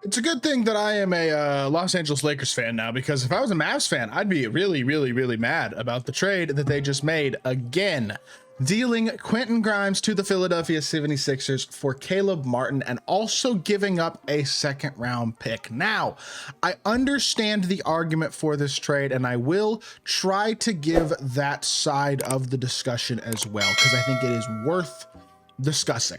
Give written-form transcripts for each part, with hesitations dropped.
It's a good thing that I am a Los Angeles Lakers fan now, because if I was a Mavs fan, I'd be really, really, really mad about the trade that they just made again, dealing Quentin Grimes to the Philadelphia 76ers for Caleb Martin and also giving up a second round pick. Now, I understand the argument for this trade, and I will try to give that side of the discussion as well, because I think it is worth discussing.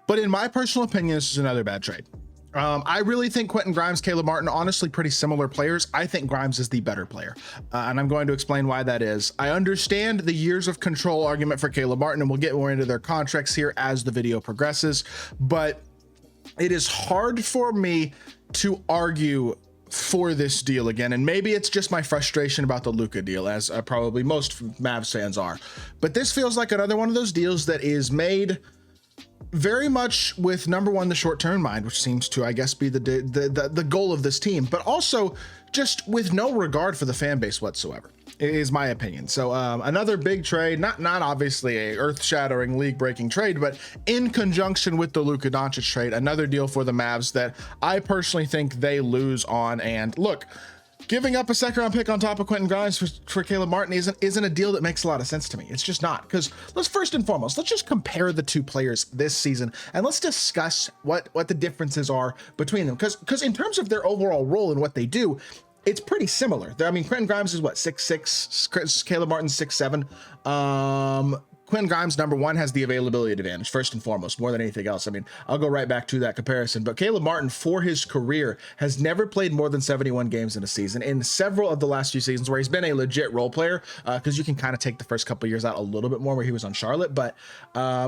But in my personal opinion, this is another bad trade. I really think Quentin Grimes, Caleb Martin, honestly pretty similar players. I think Grimes is the better player, and I'm going to explain why that is. I understand the years of control argument for Caleb Martin, and we'll get more into their contracts here as the video progresses, but it is hard for me to argue for this deal again, and maybe it's just my frustration about the Luka deal, as probably most Mavs fans are, but this feels like another one of those deals that is made very much with, number one, the short-term mind, which seems to, I guess, be the goal of this team, but also just with no regard for the fan base whatsoever, is my opinion. So another big trade, not obviously a earth-shattering, league-breaking trade, but in conjunction with the Luka Doncic trade, another deal for the Mavs that I personally think they lose on. And look, giving up a second round pick on top of Quentin Grimes for Caleb Martin isn't a deal that makes a lot of sense to me. It's just not, because let's first and foremost, let's just compare the two players this season and let's discuss what the differences are between them. Because in terms of their overall role and what they do, it's pretty similar. I mean, Quentin Grimes is what, 6'6", Caleb Martin's 6'7". Quentin Grimes, number one, has the availability advantage, first and foremost, more than anything else. I mean, I'll go right back to that comparison, but Caleb Martin, for his career, has never played more than 71 games in a season. In several of the last few seasons where he's been a legit role player, because you can kind of take the first couple years out a little bit more where he was on Charlotte, but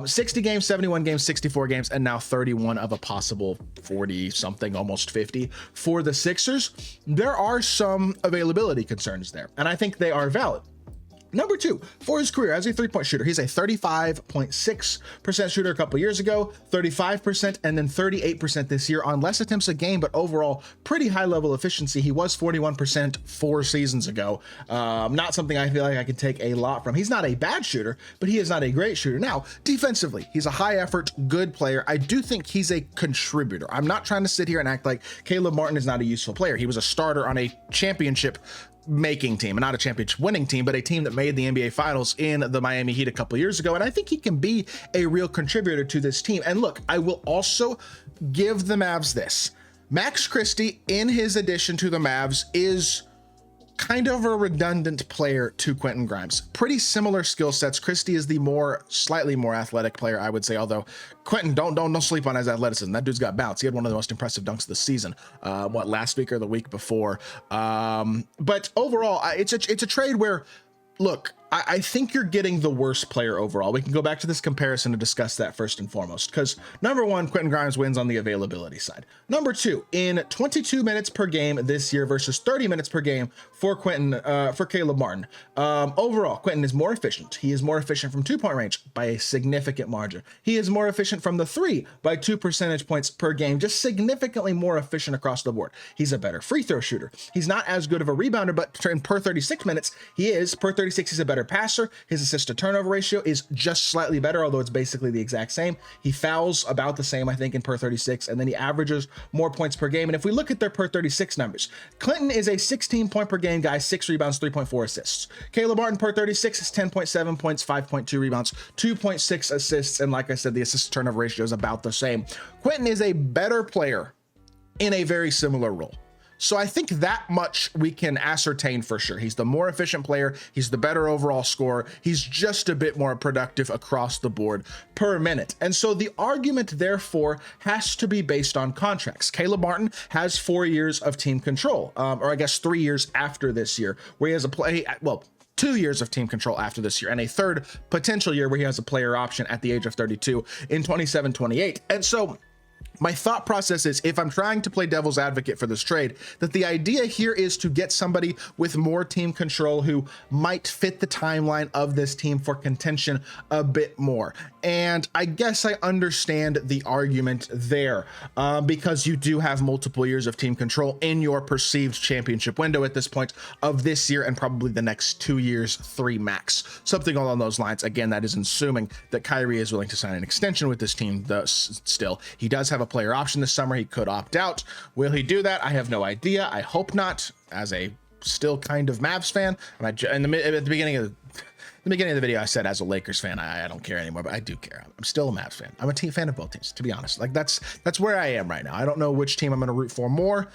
60 games, 71 games, 64 games, and now 31 of a possible 40 something, almost 50 for the Sixers. There are some availability concerns there, and I think they are valid. Number two, for his career as a three-point shooter, he's a 35.6% shooter a couple years ago, 35%, and then 38% this year on less attempts a game, but overall pretty high level efficiency. He was 41% 4 seasons ago. Not something I feel like I can take a lot from. He's not a bad shooter, but he is not a great shooter. Now, defensively, he's a high effort, good player. I do think he's a contributor. I'm not trying to sit here and act like Caleb Martin is not a useful player. He was a starter on a championship making team, and not a championship winning team, but a team that made the NBA Finals in the Miami Heat a couple years ago. And I think he can be a real contributor to this team. And look, I will also give the Mavs this. Max Christie, in his addition to the Mavs, is kind of a redundant player to Quentin Grimes. Pretty similar skill sets. Christie is the slightly more athletic player, I would say, although Quentin, don't sleep on his athleticism. That dude's got bounce. He had one of the most impressive dunks this season, last week or the week before. But overall, it's a trade where, look, I think you're getting the worst player overall. We can go back to this comparison to discuss that first and foremost, because number one, Quentin Grimes wins on the availability side. Number two, in 22 minutes per game this year versus 30 minutes per game for Caleb Martin. Overall, Quentin is more efficient. He is more efficient from 2-point range by a significant margin. He is more efficient from the 3 by 2 percentage points per game, just significantly more efficient across the board. He's a better free throw shooter. He's not as good of a rebounder, but per 36 minutes, he is. Per 36, he's a better passer. His assist to turnover ratio is just slightly better, although it's basically the exact same. He fouls about the same, I think, in per 36, and then he averages more points per game. And if we look at their per 36 numbers, Clinton is a 16 point per game guy, 6 rebounds, 3.4 assists. Caleb Martin per 36 is 10.7 points, 5.2 rebounds, 2.6 assists, and like I said, the assist to turnover ratio is about the same. Quentin is a better player in a very similar role. So I think that much we can ascertain for sure. He's the more efficient player. He's the better overall scorer. He's just a bit more productive across the board per minute. And so the argument, therefore, has to be based on contracts. Caleb Martin has 4 years of team control, or I guess 3 years after this year, where he has 2 years of team control after this year, and a third potential year where he has a player option at the age of 32 in 27-28. And so my thought process is, if I'm trying to play devil's advocate for this trade, that the idea here is to get somebody with more team control who might fit the timeline of this team for contention a bit more. And I guess I understand the argument there, because you do have multiple years of team control in your perceived championship window at this point of this year and probably the next 2 years, 3 max, something along those lines. Again, that is assuming that Kyrie is willing to sign an extension with this team. Thus, still, he does have a player option this summer. He could opt out. Will he do that? I have no idea. I hope not, as a still kind of Mavs fan. And at the beginning of the video, I said as a Lakers fan, I don't care anymore, but I do care. I'm still a Mavs fan. I'm a team fan of both teams, to be honest. Like that's where I am right now. I don't know which team I'm going to root for more.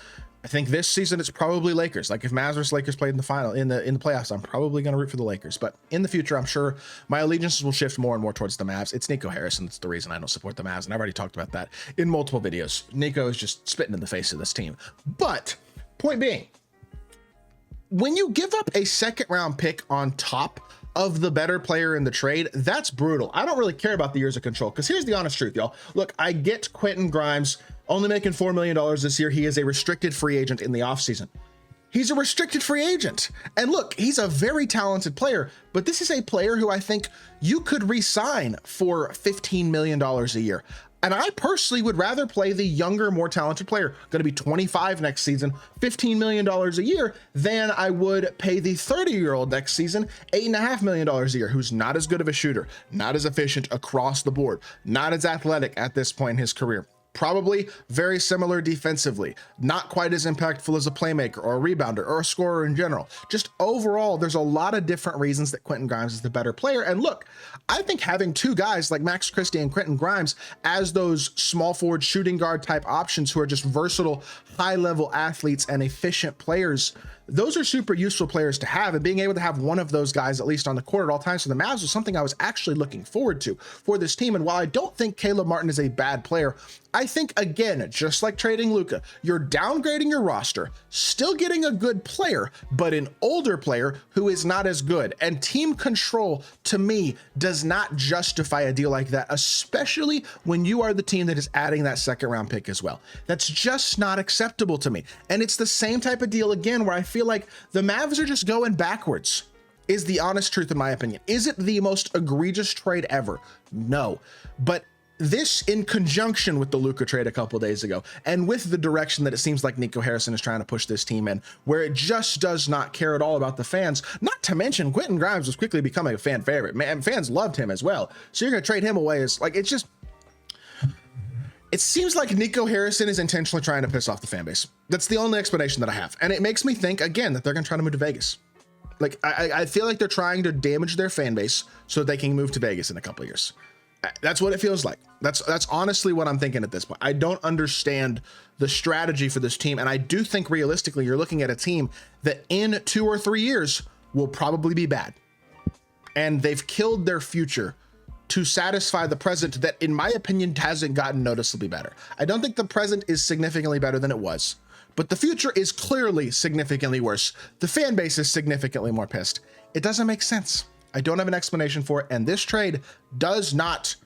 I think this season it's probably Lakers. Like if Mavs versus Lakers played in the final, in the playoffs, I'm probably going to root for the Lakers. But in the future, I'm sure my allegiances will shift more and more towards the Mavs. It's Nico Harrison. That's the reason I don't support the Mavs, and I've already talked about that in multiple videos. Nico is just spitting in the face of this team. But point being, when you give up a second round pick on top of the better player in the trade, that's brutal. I don't really care about the years of control, because here's the honest truth, y'all. Look, I get Quentin Grimes only making $4 million this year. He is a restricted free agent in the offseason. He's a restricted free agent. And look, he's a very talented player, but this is a player who I think you could re-sign for $15 million a year. And I personally would rather play the younger, more talented player, going to be 25 next season, $15 million a year, than I would pay the 30-year-old next season, $8.5 million a year, who's not as good of a shooter, not as efficient across the board, not as athletic at this point in his career. Probably very similar defensively, not quite as impactful as a playmaker or a rebounder or a scorer in general. Just overall, there's a lot of different reasons that Quentin Grimes is the better player. And look, I think having two guys like Max Christie and Quentin Grimes as those small forward shooting guard type options who are just versatile, high level athletes and efficient players, those are super useful players to have, and being able to have one of those guys at least on the court at all times for the Mavs was something I was actually looking forward to for this team. And while I don't think Caleb Martin is a bad player, I think, again, just like trading Luka, you're downgrading your roster, still getting a good player, but an older player who is not as good. And team control, to me, does not justify a deal like that, especially when you are the team that is adding that second round pick as well. That's just not acceptable to me. And it's the same type of deal again, where I feel like the Mavs are just going backwards, is the honest truth in my opinion. Is it the most egregious trade ever? No. But this, in conjunction with the Luka trade a couple days ago, and with the direction that it seems like Nico Harrison is trying to push this team in, where it just does not care at all about the fans, not to mention Quentin Grimes was quickly becoming a fan favorite. Man, fans loved him as well. So you're going to trade him away as like, it seems like Nico Harrison is intentionally trying to piss off the fan base. That's the only explanation that I have. And it makes me think, again, that they're going to try to move to Vegas. Like, I feel like they're trying to damage their fan base so they can move to Vegas in a couple of years. That's what it feels like. That's honestly what I'm thinking at this point. I don't understand the strategy for this team. And I do think realistically, you're looking at a team that in 2 or 3 years will probably be bad. And they've killed their future to satisfy the present that, in my opinion, hasn't gotten noticeably better. I don't think the present is significantly better than it was, but the future is clearly significantly worse. The fan base is significantly more pissed. It doesn't make sense. I don't have an explanation for it, and this trade does not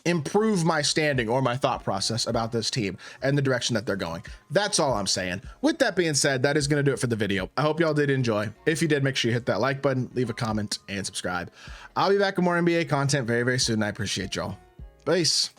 improve my standing or my thought process about this team and the direction that they're going. That's all I'm saying. With that being said, that is going to do it for the video. I hope y'all did enjoy. If you did, make sure you hit that like button, leave a comment, and subscribe. I'll be back with more NBA content very, very soon. I appreciate y'all. Peace.